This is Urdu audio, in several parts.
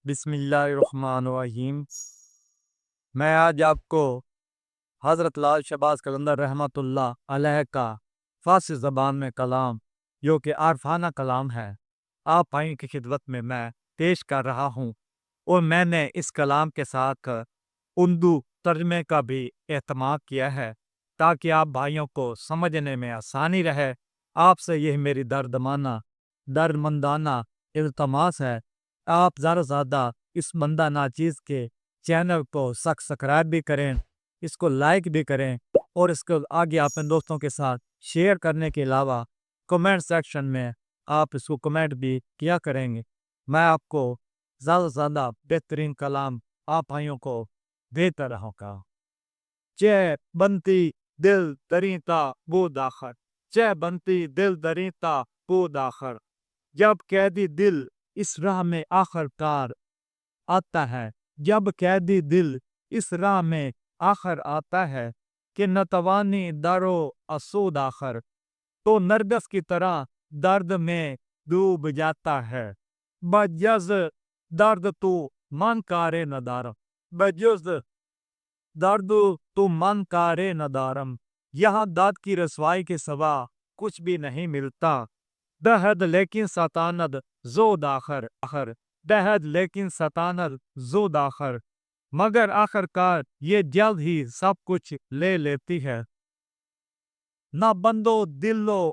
بسم اللہ الرحمن الرحیم۔ میں آج آپ کو حضرت لال شہباز قلندر رحمۃ اللہ علیہ کا فارسی زبان میں کلام جو کہ عارفانہ کلام ہے آپ بھائیوں کی خدمت میں پیش کر رہا ہوں، اور میں نے اس کلام کے ساتھ اردو ترجمے کا بھی اہتمام کیا ہے تاکہ آپ بھائیوں کو سمجھنے میں آسانی رہے۔ آپ سے یہ میری درد مندانہ التماس ہے، آپ زیادہ سے زیادہ اس مندہ ناچیز کے چینل کو سبسکرائب بھی کریں، اس کو لائک بھی کریں، اور اس کو آگے اپنے دوستوں کے ساتھ شیئر کرنے کے علاوہ کمنٹ سیکشن میں آپ اس کو کمنٹ بھی کیا کریں گے۔ میں آپ کو زیادہ سے زیادہ بہترین کلام آپ بھائیوں کو دیتا رہوں گا۔ چہ بنتی دل دریتا بود آخر، چہ بنتی دل دریتا بود آخر، جب قیدی دل اس راہ میں آخر کار آتا ہے، جب قیدی دل اس راہ میں آخر آتا ہے کہ نتوانی درو اسود آخر، تو نرگس کی طرح درد میں ڈوب جاتا ہے۔ بجز درد تو من کارے ندارم، بجز درد تو من کارے ندارم، یہاں درد کی رسوائی کے سوا کچھ بھی نہیں ملتا۔ دہد لیکن ستاند زود آخر، دہد لیکن ستاند زود آخر، مگر آخر کار یہ جلد ہی سب کچھ لے لیتی ہے۔ نہ بندو دلو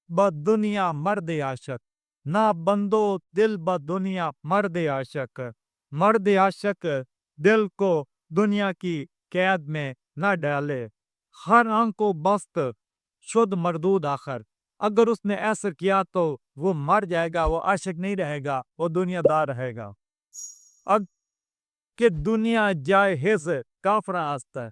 بد دنیا مرد عاشق، نہ بندو دل بد دنیا مرد عاشق، مرد عاشق دل کو دنیا کی قید میں نہ ڈالے۔ ہر آنکھ کو بست شد مردود آخر، اگر اس نے ایسا کیا تو وہ مر جائے گا، وہ عاشق نہیں رہے گا، وہ دنیا دار رہے گا۔ اب کہ دنیا جائے حز کافراں است ہے،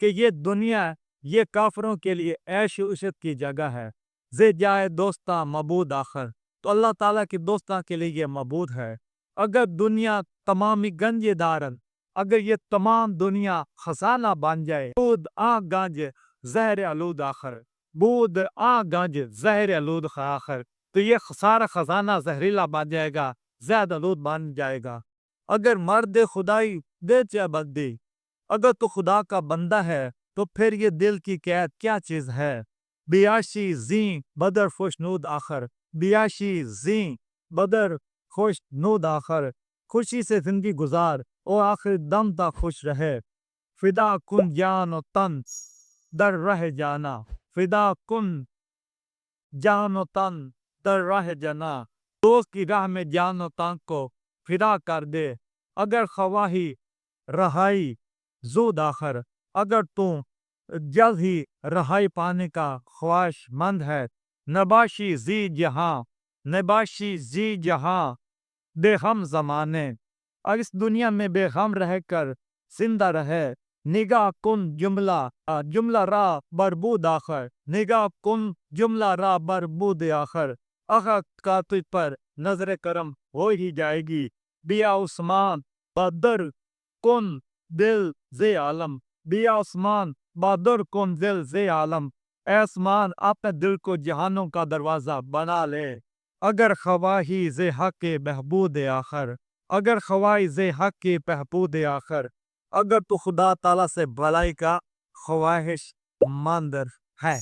کہ یہ دنیا یہ کافروں کے لیے عیش و عشرت کی جگہ ہے۔ زے جائے دوستاں مبود آخر، تو اللہ تعالیٰ کے دوستاں کے لیے یہ مبود ہے۔ اگر دنیا تمامی گنج دارن، اگر یہ تمام دنیا خزانہ بن جائے، بود آ گنج زہر آلود آخر، بود آ گنج زہر آلود آخر، تو یہ سارا خزانہ زہریلا بن جائے گا، زہر آلود بن جائے گا۔ اگر مرد خدائی دے چہ بندی، اگر تو خدا کا بندہ ہے تو پھر یہ دل کی قید کیا چیز ہے۔ بیاشی زیں بدر خوش نود آخر، بیاشی زیں بدر خوش نود آخر، خوشی سے زندگی گزار اور آخر دم تک خوش رہے۔ فدا کن جان و تن در رہ جانا، فدا کن جان و تن در رہ جانا، دوست کی راہ میں جان و تن کو فدا کر دے۔ اگر خواہی رہائی زود آخر، اگر تم جلد ہی رہائی پانے کا خواہش مند ہے۔ نباشی زی جہاں، نباشی زی جہاں بے غم زمانے، اور اس دنیا میں بے غم رہ کر زندہ رہے۔ نگاہ کن جملہ را بربود آخر، نگاہ کن جملہ را بربود آخر، آخر کا تجھ پر نظر کرم ہو ہی جائے گی۔ بیا عثمان بدر کن دل زی عالم، بیا عثمان بادر کن دل زی عالم، اے عثمان اپنے دل کو جہانوں کا دروازہ بنا لے۔ اگر خواہی ز حق بہبود آخر، اگر خواہی ز حق بہبود آخر، اگر تو خدا تعالیٰ سے بھلائی کا خواہش مند ہے۔